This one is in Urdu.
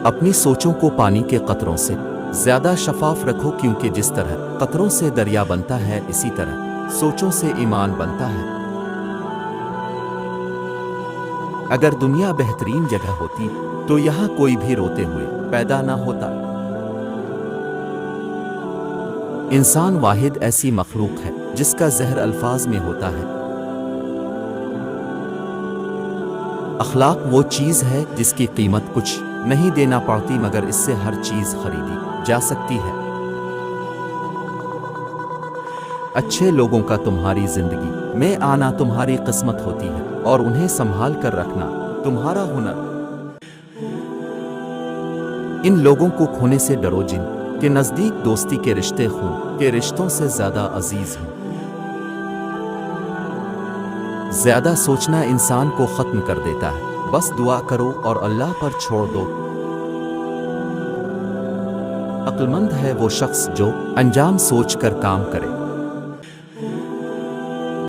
اپنی سوچوں کو پانی کے قطروں سے زیادہ شفاف رکھو، کیونکہ جس طرح قطروں سے دریا بنتا ہے اسی طرح سوچوں سے ایمان بنتا ہے۔ اگر دنیا بہترین جگہ ہوتی تو یہاں کوئی بھی روتے ہوئے پیدا نہ ہوتا۔ انسان واحد ایسی مخلوق ہے جس کا زہر الفاظ میں ہوتا ہے۔ اخلاق وہ چیز ہے جس کی قیمت کچھ نہیں دینا پڑتی، مگر اس سے ہر چیز خریدی جا سکتی ہے۔ اچھے لوگوں کا تمہاری زندگی میں آنا تمہاری قسمت ہوتی ہے، اور انہیں سنبھال کر رکھنا تمہارا ہنر۔ ان لوگوں کو کھونے سے ڈرو جن کے نزدیک دوستی کے رشتے خون کے رشتوں سے زیادہ عزیز ہوں۔ زیادہ سوچنا انسان کو ختم کر دیتا ہے، بس دعا کرو اور اللہ پر چھوڑ دو۔ عقل مند ہے وہ شخص جو انجام سوچ کر کام کرے۔